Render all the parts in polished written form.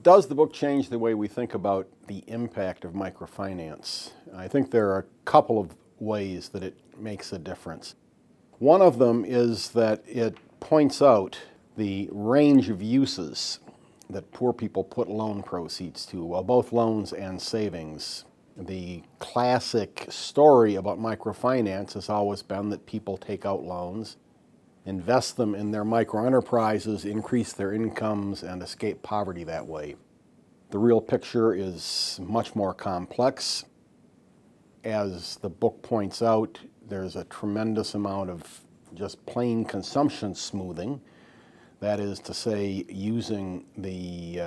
Does the book change the way we think about the impact of microfinance? I think there are a couple of ways that it makes a difference. One of them is that it points out the range of uses that poor people put loan proceeds to, well, both loans and savings. The classic story about microfinance has always been that people take out loans, invest them in their microenterprises, increase their incomes, and escape poverty that way. The real picture is much more complex. As the book points out, there's a tremendous amount of just plain consumption smoothing. That is to say, using the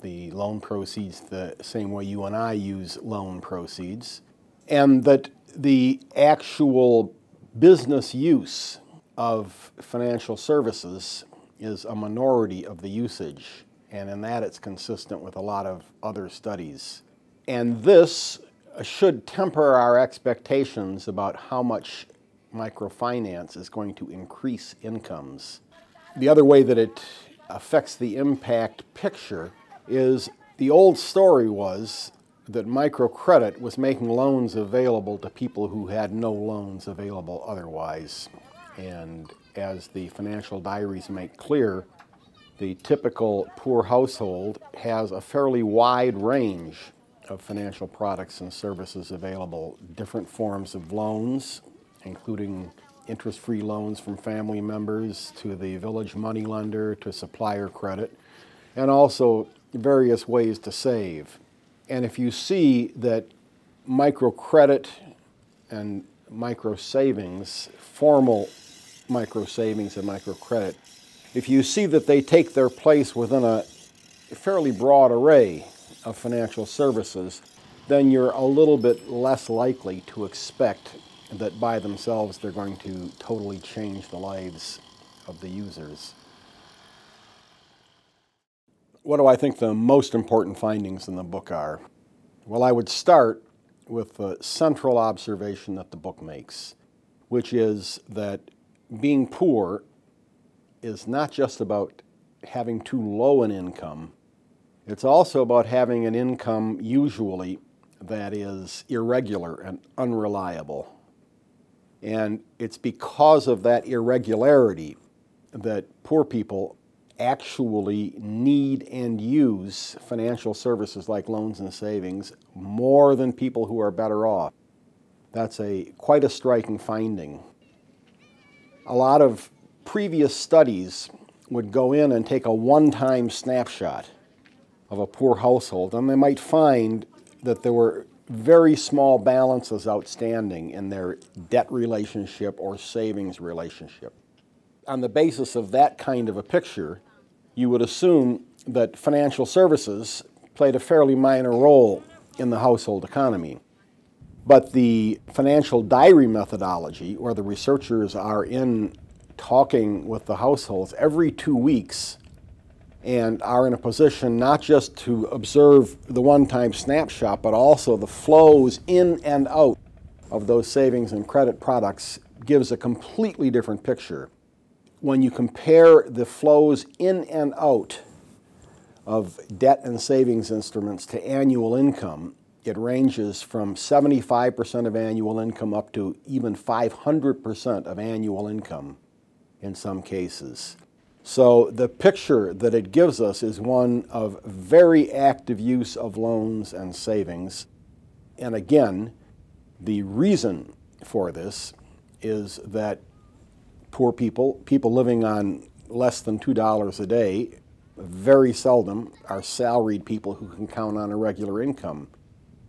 loan proceeds the same way you and I use loan proceeds, and that the actual business use of financial services is a minority of the usage, and in that it's consistent with a lot of other studies. And this should temper our expectations about how much microfinance is going to increase incomes. The other way that it affects the impact picture is the old story was that microcredit was making loans available to people who had no loans available otherwise. And as the financial diaries make clear, the typical poor household has a fairly wide range of financial products and services available, different forms of loans, including interest-free loans from family members to the village moneylender to supplier credit, and also various ways to save. And if you see that microcredit and microsavings, formal microsavings and microcredit, if you see that they take their place within a fairly broad array of financial services, then you're a little bit less likely to expect that by themselves they're going to totally change the lives of the users. What do I think the most important findings in the book are? Well, I would start with the central observation that the book makes, which is that being poor is not just about having too low an income, it's also about having an income usually that is irregular and unreliable. And it's because of that irregularity that poor people actually need and use financial services like loans and savings more than people who are better off. That's quite a striking finding. A lot of previous studies would go in and take a one-time snapshot of a poor household, and they might find that there were very small balances outstanding in their debt relationship or savings relationship. On the basis of that kind of a picture, you would assume that financial services played a fairly minor role in the household economy. But the financial diary methodology, where the researchers are in talking with the households every 2 weeks and are in a position not just to observe the one-time snapshot, but also the flows in and out of those savings and credit products, gives a completely different picture. When you compare the flows in and out of debt and savings instruments to annual income, it ranges from 75% of annual income up to even 500% of annual income in some cases. So the picture that it gives us is one of very active use of loans and savings. And again, the reason for this is that poor people living on less than $2 a day, very seldom are salaried people who can count on a regular income.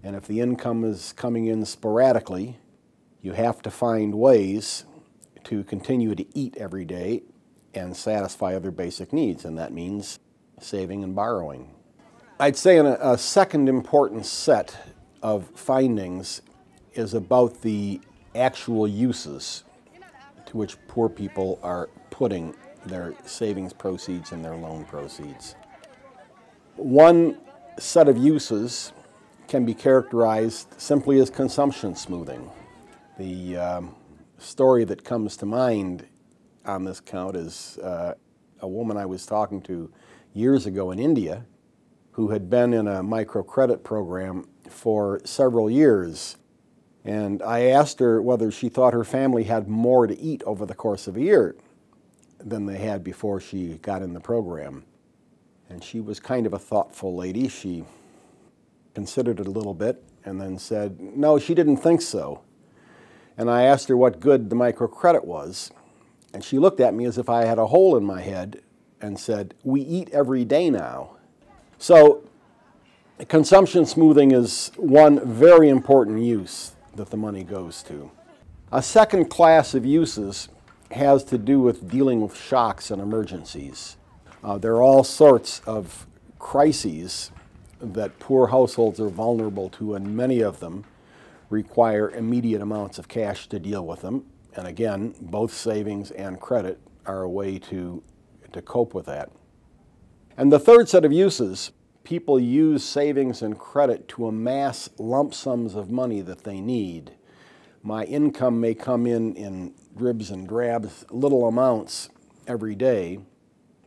And if the income is coming in sporadically, you have to find ways to continue to eat every day and satisfy other basic needs, and that means saving and borrowing. I'd say a second important set of findings is about the actual uses to which poor people are putting their savings proceeds and their loan proceeds. One set of uses can be characterized simply as consumption smoothing. The story that comes to mind on this count is a woman I was talking to years ago in India who had been in a microcredit program for several years. And I asked her whether she thought her family had more to eat over the course of a year than they had before she got in the program. And she was kind of a thoughtful lady. She considered it a little bit and then said, no, she didn't think so. And I asked her what good the microcredit was. And she looked at me as if I had a hole in my head and said, we eat every day now. So consumption smoothing is one very important use that the money goes to. A second class of uses has to do with dealing with shocks and emergencies. There are all sorts of crises that poor households are vulnerable to, and many of them require immediate amounts of cash to deal with them. And again, both savings and credit are a way to cope with that. And the third set of uses, people use savings and credit to amass lump sums of money that they need. My income may come in dribs and drabs, little amounts every day,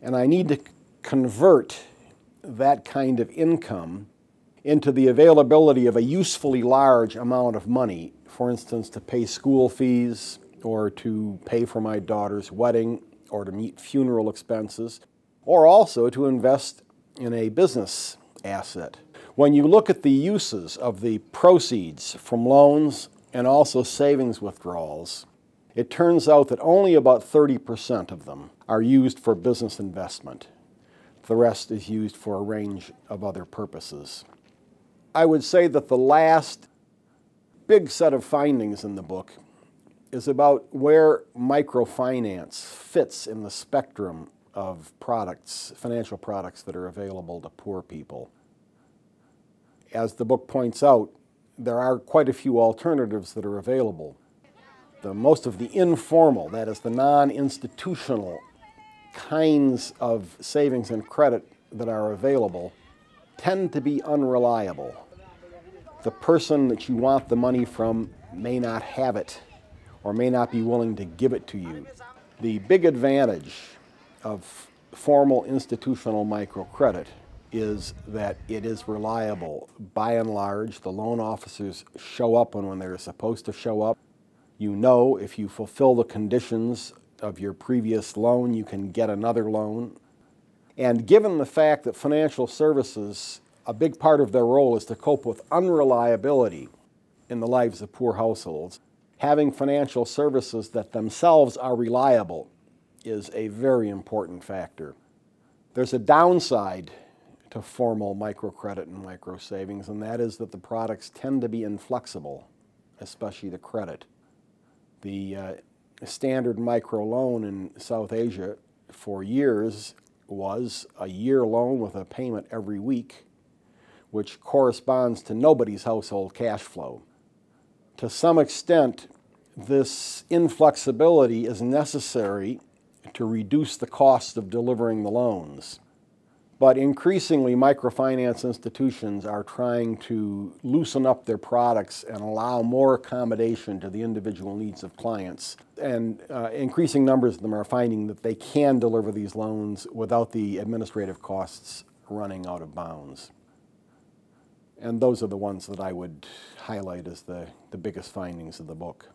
and I need to convert that kind of income into the availability of a usefully large amount of money, for instance, to pay school fees or to pay for my daughter's wedding or to meet funeral expenses, or also to invest in a business asset. When you look at the uses of the proceeds from loans and also savings withdrawals, it turns out that only about 30% of them are used for business investment. The rest is used for a range of other purposes. I would say that the last big set of findings in the book is about where microfinance fits in the spectrum of products, financial products that are available to poor people. As the book points out, there are quite a few alternatives that are available. Most of the informal, that is the non-institutional kinds of savings and credit that are available, tend to be unreliable. The person that you want the money from may not have it or may not be willing to give it to you. The big advantage of formal institutional microcredit is that it is reliable. By and large, the loan officers show up when they're supposed to show up. You know if you fulfill the conditions of your previous loan, you can get another loan. And given the fact that financial services, a big part of their role is to cope with unreliability in the lives of poor households, having financial services that themselves are reliable is a very important factor. There's a downside to formal microcredit and micro savings, and that is that the products tend to be inflexible, especially the credit. The standard micro loan in South Asia for years was a year loan with a payment every week, which corresponds to nobody's household cash flow. To some extent, this inflexibility is necessary to reduce the cost of delivering the loans. But increasingly, microfinance institutions are trying to loosen up their products and allow more accommodation to the individual needs of clients. And increasing numbers of them are finding that they can deliver these loans without the administrative costs running out of bounds. And those are the ones that I would highlight as the biggest findings of the book.